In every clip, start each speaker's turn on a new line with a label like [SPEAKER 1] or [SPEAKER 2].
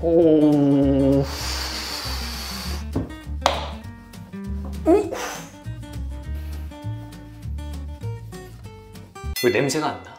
[SPEAKER 1] 오. 왜 냄새가 안 나?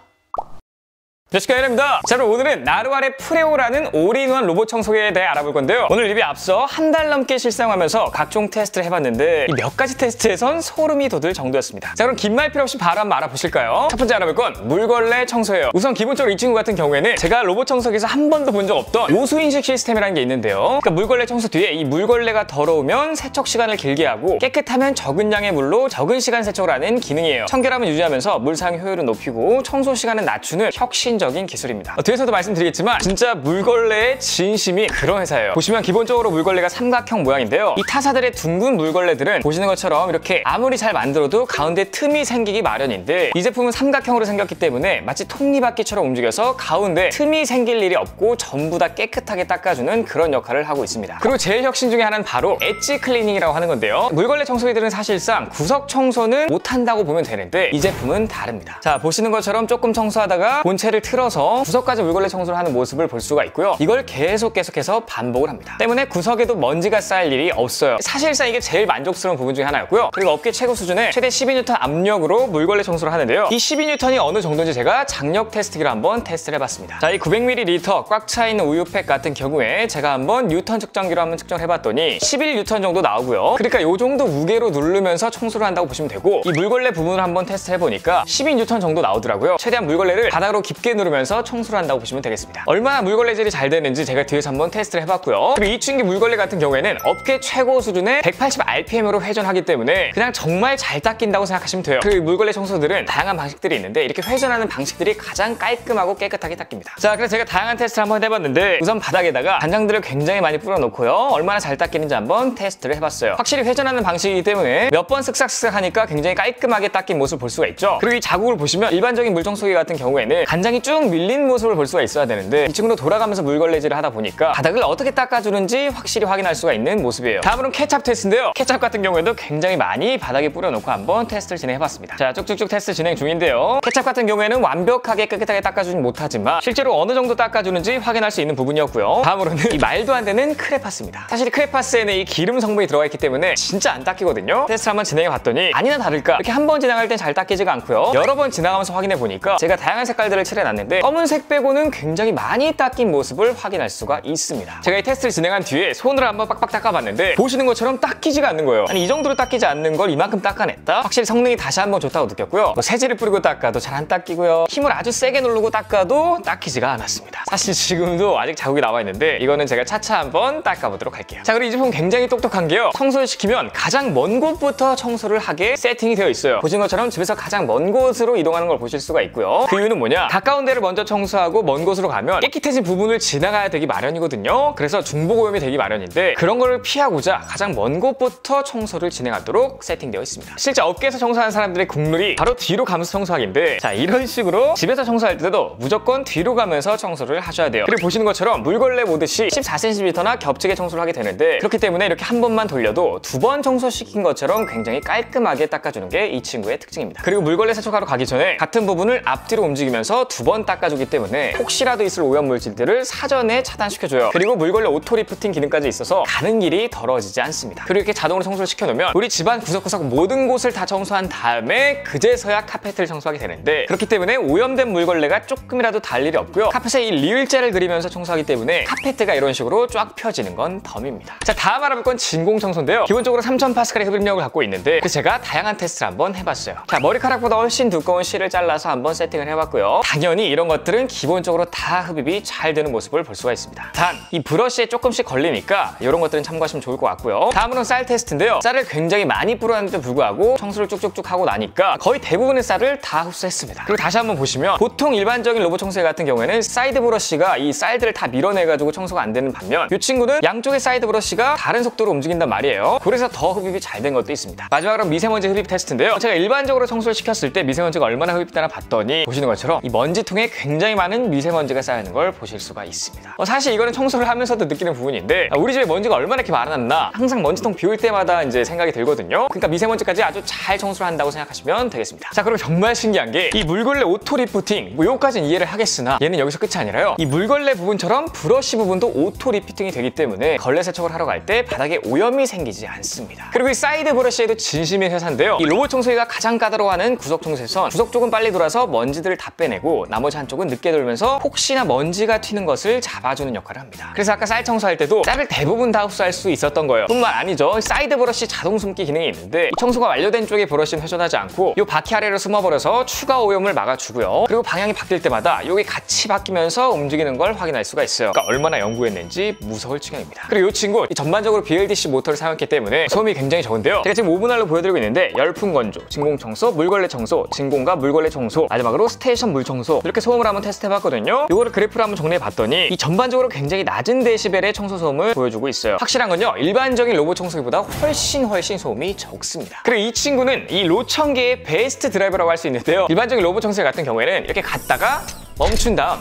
[SPEAKER 1] 안녕하십니까, 자, 여러분 오늘은 나루알의 프레오라는 올인원 로봇 청소기에 대해 알아볼 건데요. 오늘 리뷰에 앞서 한 달 넘게 실사용하면서 각종 테스트를 해봤는데 이 몇 가지 테스트에선 소름이 돋을 정도였습니다. 자, 그럼 긴 말 필요 없이 바로 한번 알아보실까요? 첫 번째 알아볼 건 물걸레 청소예요. 우선 기본적으로 이 친구 같은 경우에는 제가 로봇 청소기에서 한 번도 본 적 없던 요수인식 시스템이라는 게 있는데요. 그러니까 물걸레 청소 뒤에 이 물걸레가 더러우면 세척 시간을 길게 하고 깨끗하면 적은 양의 물로 적은 시간 세척을 하는 기능이에요. 청결함을 유지하면서 물 사용 효율을 높이고 청소 시간을 낮추는 혁신적인 기술입니다. 뒤에서도 말씀드리겠지만 진짜 물걸레의 진심이 그런 회사예요. 보시면 기본적으로 물걸레가 삼각형 모양인데요. 이 타사들의 둥근 물걸레들은 보시는 것처럼 이렇게 아무리 잘 만들어도 가운데 틈이 생기기 마련인데 이 제품은 삼각형으로 생겼기 때문에 마치 톱니바퀴처럼 움직여서 가운데 틈이 생길 일이 없고 전부 다 깨끗하게 닦아주는 그런 역할을 하고 있습니다. 그리고 제일 혁신 중에 하나는 바로 엣지 클리닝이라고 하는 건데요. 물걸레 청소기들은 사실상 구석 청소는 못한다고 보면 되는데 이 제품은 다릅니다. 자, 보시는 것처럼 조금 청소하다가 본체를 틀어서 구석까지 물걸레 청소를 하는 모습을 볼 수가 있고요. 이걸 계속해서 반복을 합니다. 때문에 구석에도 먼지가 쌓일 일이 없어요. 사실상 이게 제일 만족스러운 부분 중에 하나였고요. 그리고 업계 최고 수준의 최대 12N 압력으로 물걸레 청소를 하는데요. 이 12N이 어느 정도인지 제가 장력 테스트기로 한번 테스트를 해봤습니다. 자, 이 900ml 꽉 차 있는 우유팩 같은 경우에 제가 한번 뉴턴 측정기로 한번 측정해봤더니 11N 정도 나오고요. 그러니까 이 정도 무게로 누르면서 청소를 한다고 보시면 되고 이 물걸레 부분을 한번 테스트해보니까 12N 정도 나오더라고요. 최대한 물걸레를 바닥으로 깊게 누르면서 청소를 한다고 보시면 되겠습니다. 얼마나 물걸레질이 잘 되는지 제가 뒤에서 한번 테스트를 해봤고요. 그리고 이 친구 물걸레 같은 경우에는 업계 최고 수준의 180rpm으로 회전하기 때문에 그냥 정말 잘 닦인다고 생각하시면 돼요. 그 물걸레 청소들은 다양한 방식들이 있는데 이렇게 회전하는 방식들이 가장 깔끔하고 깨끗하게 닦입니다. 자, 그래서 제가 다양한 테스트를 한번 해봤는데 우선 바닥에다가 간장들을 굉장히 많이 뿌려놓고요. 얼마나 잘 닦이는지 한번 테스트를 해봤어요. 확실히 회전하는 방식이기 때문에 몇 번 쓱싹쓱싹 하니까 굉장히 깔끔하게 닦인 모습을 볼 수가 있죠. 그리고 이 자국을 보시면 일반적인 물청소기 같은 경우에는 간장이 쭉 밀린 모습을 볼 수가 있어야 되는데 이 친구도 돌아가면서 물걸레질을 하다 보니까 바닥을 어떻게 닦아주는지 확실히 확인할 수가 있는 모습이에요. 다음으로는 케찹 테스트인데요. 케찹 같은 경우에도 굉장히 많이 바닥에 뿌려놓고 한번 테스트를 진행해봤습니다. 자, 쭉쭉쭉 테스트 진행 중인데요. 케찹 같은 경우에는 완벽하게 깨끗하게 닦아주진 못하지만 실제로 어느 정도 닦아주는지 확인할 수 있는 부분이었고요. 다음으로는 이 말도 안 되는 크레파스입니다. 사실 크레파스에는 이 기름 성분이 들어가 있기 때문에 진짜 안 닦이거든요. 테스트를 한번 진행해봤더니 아니나 다를까 이렇게 한 번 지나갈 땐 잘 닦이지가 않고요. 여러 번 지나가면서 확인해보니까 제가 다양한 색깔들을 칠해놨는데 검은색 빼고는 굉장히 많이 닦인 모습을 확인할 수가 있습니다. 제가 이 테스트를 진행한 뒤에 손으로 한번 빡빡 닦아봤는데 보시는 것처럼 닦이지가 않는 거예요. 아니, 이 정도로 닦이지 않는 걸 이만큼 닦아냈다? 확실히 성능이 다시 한번 좋다고 느꼈고요. 뭐 세제를 뿌리고 닦아도 잘 안 닦이고요. 힘을 아주 세게 누르고 닦아도 닦이지가 않았습니다. 사실 지금도 아직 자국이 남아있는데 이거는 제가 차차 한번 닦아보도록 할게요. 자, 그리고 이 제품 굉장히 똑똑한 게요. 청소를 시키면 가장 먼 곳부터 청소를 하게 세팅이 되어 있어요. 보시는 것처럼 집에서 가장 먼 곳으로 이동하는 걸 보실 수가 있고요. 그 이유는 뭐냐? 가까운 데를 먼저 청소하고 먼 곳으로 가면 깨끗해진 부분을 지나가야 되기 마련이거든요. 그래서 중복오염이 되기 마련인데 그런 걸 피하고자 가장 먼 곳부터 청소를 진행하도록 세팅되어 있습니다. 실제 업계에서 청소하는 사람들의 국룰이 바로 뒤로 가면서 청소하기인데 자, 이런 식으로 집에서 청소할 때도 무조건 뒤로 가면서 청소를 하셔야 돼요. 그리고 보시는 것처럼 물걸레 모듯이 14cm나 겹치게 청소를 하게 되는데 그렇기 때문에 이렇게 한 번만 돌려도 두 번 청소시킨 것처럼 굉장히 깔끔하게 닦아주는 게 이 친구의 특징입니다. 그리고 물걸레 세척하러 가기 전에 같은 부분을 앞뒤로 움직이면서 두 번 닦아주기 때문에 혹시라도 있을 오염 물질들을 사전에 차단시켜줘요. 그리고 물걸레 오토 리프팅 기능까지 있어서 가는 길이 더러워지지 않습니다. 그리고 이렇게 자동으로 청소를 시켜놓으면 우리 집안 구석구석 모든 곳을 다 청소한 다음에 그제서야 카페트를 청소하게 되는데 그렇기 때문에 오염된 물걸레가 조금이라도 닿을 일이 없고요. 카펫에 이 리을자를 그리면서 청소하기 때문에 카페트가 이런 식으로 쫙 펴지는 건 덤입니다. 자, 다음 알아볼 건 진공 청소인데요. 기본적으로 3000파스칼의 흡입력을 갖고 있는데 그래서 제가 다양한 테스트를 한번 해봤어요. 자, 머리카락보다 훨씬 두꺼운 실을 잘라서 한번 세팅을 해봤고요. 당연히 이런 것들은 기본적으로 다 흡입이 잘 되는 모습을 볼 수가 있습니다. 단, 이 브러쉬에 조금씩 걸리니까 이런 것들은 참고하시면 좋을 것 같고요. 다음으로는 쌀 테스트인데요. 쌀을 굉장히 많이 뿌렸는데도 불구하고 청소를 쭉쭉쭉 하고 나니까 거의 대부분의 쌀을 다 흡수했습니다. 그리고 다시 한번 보시면 보통 일반적인 로봇 청소기 같은 경우에는 사이드 브러쉬가 이 쌀들을 다 밀어내가지고 청소가 안 되는 반면 이 친구는 양쪽의 사이드 브러쉬가 다른 속도로 움직인단 말이에요. 그래서 더 흡입이 잘 된 것도 있습니다. 마지막으로 미세먼지 흡입 테스트인데요. 제가 일반적으로 청소를 시켰을 때 미세먼지가 얼마나 흡입되나 봤더니 보시는 것처럼 이 먼지통이 통에 굉장히 많은 미세먼지가 쌓이는 걸 보실 수가 있습니다. 사실 이거는 청소를 하면서도 느끼는 부분인데 우리 집에 먼지가 얼마나 이렇게 많았나 항상 먼지통 비울 때마다 이제 생각이 들거든요. 그러니까 미세먼지까지 아주 잘 청소를 한다고 생각하시면 되겠습니다. 자, 그럼 정말 신기한 게 이 물걸레 오토 리프팅 뭐 요까지는 이해를 하겠으나 얘는 여기서 끝이 아니라요. 이 물걸레 부분처럼 브러쉬 부분도 오토 리프팅이 되기 때문에 걸레 세척을 하러 갈 때 바닥에 오염이 생기지 않습니다. 그리고 이 사이드 브러쉬에도 진심인 회사인데요. 이 로봇 청소기가 가장 까다로워하는 구석 청소에선 구석 쪽은 빨리 돌아서 먼지들을 다 빼내고 나머지 한쪽은 늦게 돌면서 혹시나 먼지가 튀는 것을 잡아주는 역할을 합니다. 그래서 아까 쌀 청소할 때도 쌀을 대부분 다 흡수할 수 있었던 거예요. 뿐만 아니죠. 사이드 브러쉬 자동 숨기 기능이 있는데 이 청소가 완료된 쪽의 브러쉬는 회전하지 않고 이 바퀴 아래로 숨어버려서 추가 오염을 막아주고요. 그리고 방향이 바뀔 때마다 이게 같이 바뀌면서 움직이는 걸 확인할 수가 있어요. 그러니까 얼마나 연구했는지 무서울 지경입니다. 그리고 이 친구 전반적으로 BLDC 모터를 사용했기 때문에 소음이 굉장히 적은데요. 제가 지금 5분할로 보여드리고 있는데 열풍 건조, 진공 청소, 물걸레 청소, 진공과 물걸레 청소, 마지막으로 스테이션 물 청소 이렇게 소음을 한번 테스트해봤거든요. 이거를 그래프로 한번 정리해봤더니 이 전반적으로 굉장히 낮은 데시벨의 청소 소음을 보여주고 있어요. 확실한 건요. 일반적인 로봇 청소기보다 훨씬 소음이 적습니다. 그리고 이 친구는 이 로청계의 베스트 드라이버라고 할 수 있는데요. 일반적인 로봇 청소기 같은 경우에는 이렇게 갔다가 멈춘 다음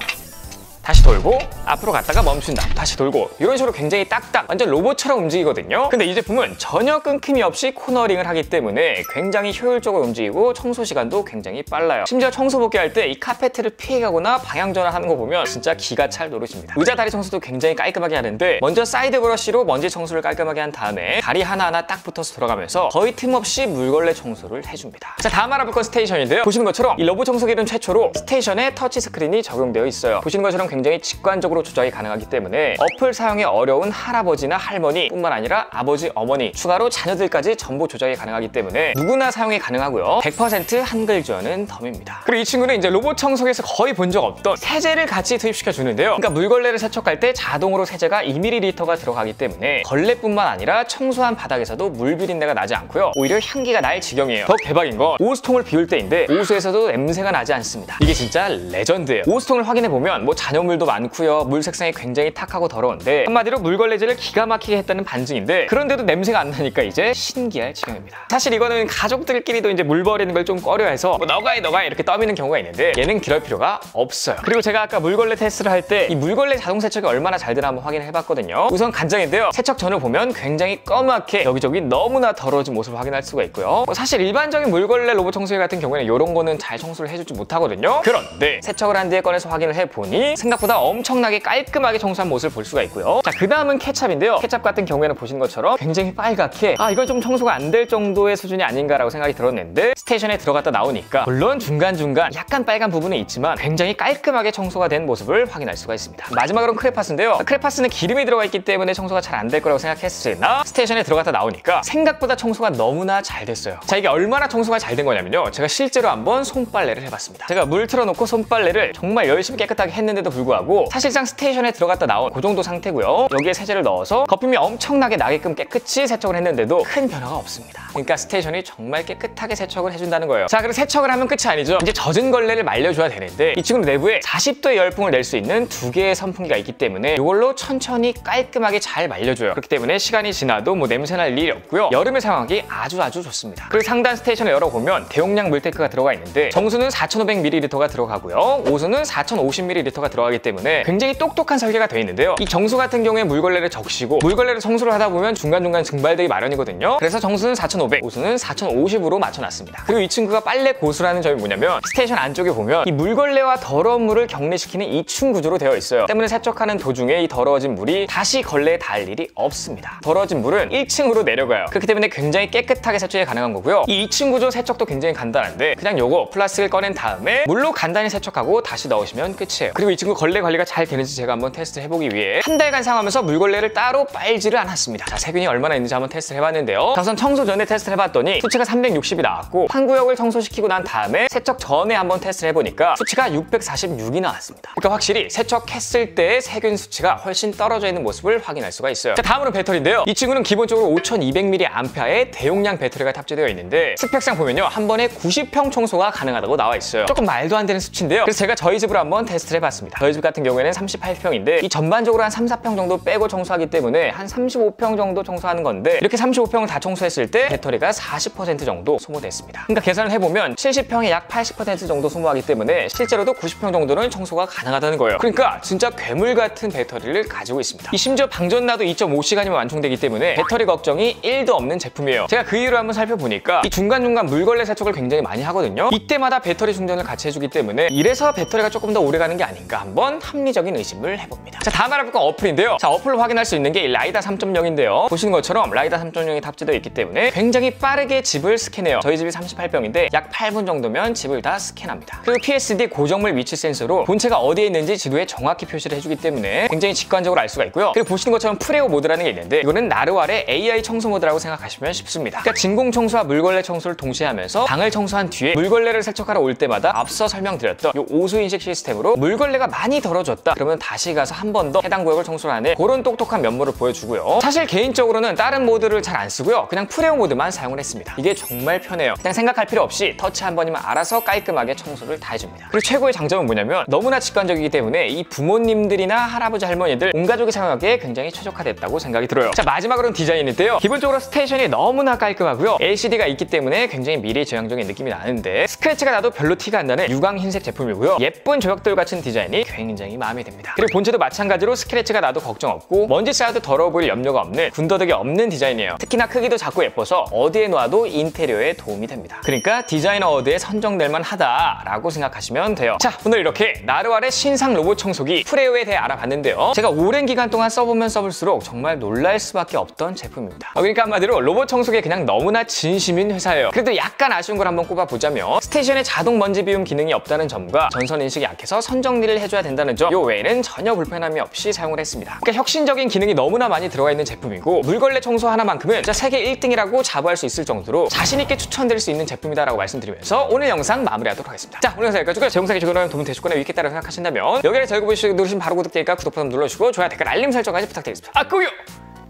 [SPEAKER 1] 다시 돌고 앞으로 갔다가 멈춘다 다시 돌고 이런 식으로 굉장히 딱딱 완전 로봇처럼 움직이거든요. 근데 이 제품은 전혀 끊김이 없이 코너링을 하기 때문에 굉장히 효율적으로 움직이고 청소 시간도 굉장히 빨라요. 심지어 청소 복귀할 때 이 카페트를 피해가거나 방향 전환하는 거 보면 진짜 기가 찰 노릇입니다. 의자 다리 청소도 굉장히 깔끔하게 하는데 먼저 사이드 브러쉬로 먼지 청소를 깔끔하게 한 다음에 다리 하나하나 딱 붙어서 돌아가면서 거의 틈없이 물걸레 청소를 해줍니다. 자, 다음 알아볼 건 스테이션인데요. 보시는 것처럼 이 로봇 청소기는 최초로 스테이션에 터치 스크린이 적용되어 있어요. 보시는 것처럼 굉장히 직관적으로 조작이 가능하기 때문에 어플 사용이 어려운 할아버지나 할머니 뿐만 아니라 아버지, 어머니, 추가로 자녀들까지 전부 조작이 가능하기 때문에 누구나 사용이 가능하고요. 100% 한글 지원은 덤입니다. 그리고 이 친구는 이제 로봇 청소기에서 거의 본 적 없던 세제를 같이 투입시켜 주는데요. 그러니까 물걸레를 세척할 때 자동으로 세제가 2ml가 들어가기 때문에 걸레뿐만 아니라 청소한 바닥에서도 물 비린내가 나지 않고요. 오히려 향기가 날 지경이에요. 더 대박인 건 오수통을 비울 때인데 오수에서도 냄새가 나지 않습니다. 이게 진짜 레전드예요. 오수통을 확인해 보면 뭐 잔여물도 많고요. 물 색상이 굉장히 탁하고 더러운데 한마디로 물걸레질을 기가 막히게 했다는 반증인데 그런데도 냄새가 안 나니까 이제 신기할 지경입니다. 사실 이거는 가족들끼리도 이제 물 버리는 걸 좀 꺼려해서 뭐 너가 해 이렇게 떠미는 경우가 있는데 얘는 그럴 필요가 없어요. 그리고 제가 아까 물걸레 테스트를 할 때 이 물걸레 자동 세척이 얼마나 잘 되나 한번 확인을 해봤거든요. 우선 간장인데요. 세척 전을 보면 굉장히 검맣게 여기저기 너무나 더러워진 모습을 확인할 수가 있고요. 사실 일반적인 물걸레 로봇 청소기 같은 경우에는 이런 거는 잘 청소를 해주지 못하거든요. 그런데 세척을 한 뒤에 꺼내서 확인을 해보니 생각보다 엄청나게 깔끔하게 청소한 모습을 볼 수가 있고요. 자, 그 다음은 케찹인데요. 케찹 같은 경우에는 보시는 것처럼 굉장히 빨갛게 이건 좀 청소가 안 될 정도의 수준이 아닌가라고 생각이 들었는데 스테이션에 들어갔다 나오니까 물론 중간중간 약간 빨간 부분은 있지만 굉장히 깔끔하게 청소가 된 모습을 확인할 수가 있습니다. 마지막으로는 크레파스인데요. 크레파스는 기름이 들어가 있기 때문에 청소가 잘 안 될 거라고 생각했으나 스테이션에 들어갔다 나오니까 생각보다 청소가 너무나 잘 됐어요. 자, 이게 얼마나 청소가 잘 된 거냐면요. 제가 실제로 한번 손빨래를 해봤습니다. 제가 물 틀어놓고 손빨래를 정말 열심히 깨끗하게 했는데도 불구하고 사실상 스테이션에 들어갔다 나온 그 정도 상태고요. 여기에 세제를 넣어서 거품이 엄청나게 나게끔 깨끗이 세척을 했는데도 큰 변화가 없습니다. 그러니까 스테이션이 정말 깨끗하게 세척을 해준다는 거예요. 자, 그리고 세척을 하면 끝이 아니죠. 이제 젖은 걸레를 말려줘야 되는데 이 친구 내부에 40도의 열풍을 낼 수 있는 2개의 선풍기가 있기 때문에 이걸로 천천히 깔끔하게 잘 말려줘요. 그렇기 때문에 시간이 지나도 뭐 냄새날 일이 없고요. 여름에 사용하기 아주 좋습니다. 그리고 상단 스테이션을 열어보면 대용량 물테크가 들어가 있는데 정수는 4,500ml가 들어가고요. 오수는 4,050ml가 들어가기 때문에 굉장히 똑똑한 설계가 되어 있는데요. 이 정수 같은 경우에 물걸레를 적시고 물걸레를 청소를 하다 보면 중간중간 증발되기 마련이거든요. 그래서 정수는 4,500, 오수는 4,050으로 맞춰놨습니다. 그리고 이 친구가 빨래 고수라는 점이 뭐냐면 스테이션 안쪽에 보면 이 물걸레와 더러운 물을 격리시키는 이층 구조로 되어 있어요. 때문에 세척하는 도중에 이 더러워진 물이 다시 걸레에 닿을 일이 없습니다. 더러워진 물은 1층으로 내려가요. 그렇기 때문에 굉장히 깨끗하게 세척이 가능한 거고요. 이 2층 구조 세척도 굉장히 간단한데 그냥 요거 플라스틱을 꺼낸 다음에 물로 간단히 세척하고 다시 넣으시면 끝이에요. 그리고 이 친구 걸레 관리가 잘 되는지 제가 한번 테스트를 해보기 위해 한 달간 사용하면서 물걸레를 따로 빨지를 않았습니다. 자, 세균이 얼마나 있는지 한번 테스트를 해봤는데요. 우선 청소 전에 테스트를 해봤더니 수치가 360이 나왔고 한 구역을 청소시키고 난 다음에 세척 전에 한번 테스트를 해보니까 수치가 646이 나왔습니다. 그러니까 확실히 세척했을 때의 세균 수치가 훨씬 떨어져 있는 모습을 확인할 수가 있어요. 자, 다음으로 배터리인데요. 이 친구는 기본적으로 5200mAh의 대용량 배터리가 탑재되어 있는데 스펙상 보면요. 한 번에 90평 청소가 가능하다고 나와 있어요. 조금 말도 안 되는 수치인데요. 그래서 제가 저희 집으로 한번 테스트를 해봤습니다. 저희 집 같은 경우에는 38평인데 이 전반적으로 한 3, 4평 정도 빼고 청소하기 때문에 한 35평 정도 청소하는 건데 이렇게 35평을 다 청소했을 때 배터리가 40% 정도 소모됐습니다. 그러니까 계산을 해보면 70평에 약 80% 정도 소모하기 때문에 실제로도 90평 정도는 청소가 가능하다는 거예요. 그러니까 진짜 괴물 같은 배터리를 가지고 있습니다. 이 심지어 방전나도 2.5시간이면 완충되기 때문에 배터리 걱정이 1도 없는 제품이에요. 제가 그 이유를 한번 살펴보니까 이 중간중간 물걸레 세척을 굉장히 많이 하거든요. 이때마다 배터리 충전을 같이 해주기 때문에 이래서 배터리가 조금 더 오래 가는 게 아닌가 한번 합리적인 의심을 해봅니다. 자, 다음 알아볼 건 어플인데요. 자, 어플로 확인할 수 있는 게 라이다 3.0인데요. 보시는 것처럼 라이다 3.0이 탑재되어 있기 때문에 굉장히 빠르게 집을 스캔해요. 저희 집이 38평인데 약 8분 정도면 집을 다 스캔합니다. 그리고 PSD 고정물 위치 센서로 본체가 어디에 있는지 지도에 정확히 표시를 해주기 때문에 굉장히 직관적으로 알 수가 있고요. 그리고 보시는 것처럼 프레오 모드라는 게 있는데 이거는 나르왈의 AI 청소 모드라고 생각하시면 쉽습니다. 그러니까 진공 청소와 물걸레 청소를 동시에 하면서 방을 청소한 뒤에 물걸레를 세척하러 올 때마다 앞서 설명드렸던 이 오수 인식 시스템으로 물걸레가 많이 덜어졌다 그러면 다시 가서 한 번 더 해당 구역을 청소를 하는 그런 똑똑한 면모를 보여주고요. 사실 개인적으로는 다른 모드를 잘 안 쓰고요. 그냥 프레오 모드만 사용을 했습니다. 이게 정말 편해요. 그냥 생각할 필요 없이 터치 한 번이면 알아서 깔끔하게 청소를 다 해줍니다. 그리고 최고의 장점은 뭐냐면 너무나 직관적이기 때문에 이 부모님들이나 할아버지 할머니들 온 가족이 사용하기에 굉장히 최적화됐다고 생각이 들어요. 자, 마지막으로는 디자인인데요. 기본적으로 스테이션이 너무나 깔끔하고요. LCD가 있기 때문에 굉장히 미래지향적인 느낌이 나는데 스크래치가 나도 별로 티가 안 나는 유광 흰색 제품이고요. 예쁜 조약돌 같은 디자인이 굉장히 마음에 듭니다. 그리고 본체도 마찬가지로 스크래치가 나도 걱정 없고 먼지 쌓여도 더러워 보일 염려가 없는 군더더기 없는 디자인이에요. 특히나 크기도 작고 예뻐서 어디에 놔도 인테리어에 도움이 됩니다. 그러니까 디자이너 어워드에 선정될 만하다라고 생각하시면 돼요. 자, 오늘 이렇게 나르왈의 신상 로봇 청소기 프레오에 대해 알아봤는데요. 제가 오랜 기간 동안 써보면 써볼수록 정말 놀랄 수밖에 없던 제품입니다. 그러니까 한마디로 로봇 청소기에 그냥 너무나 진심인 회사예요. 그래도 약간 아쉬운 걸 한번 꼽아보자면 스테이션에 자동 먼지 비움 기능이 없다는 점과 전선 인식이 약해서 선 정리를 해줘야 된다는 점, 요 외에는 전혀 불편함이 없이 사용을 했습니다. 그러니까 혁신적인 기능이 너무나 많이 들어가 있는 제품이고 물걸레 청소 하나만큼은 진짜 세계 1등이라고 자부할 수 있을 정도로 자신있게 추천드릴 수 있는 제품이다라고 말씀드리면서 오늘 영상 마무리하도록 하겠습니다. 자, 오늘 영상 여기까지고요. 제 영상이 즐거운 도움이 되셨거나 유익했다고 생각하신다면 여기를 즐거워 보시고 누르신 바로 구독되니까 구독 버튼 눌러주시고 좋아요, 댓글, 알림 설정까지 부탁드리겠습니다. 아, 끄요!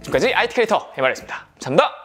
[SPEAKER 1] 지금까지 IT 크리에이터 해마리였습니다. 감사합니다.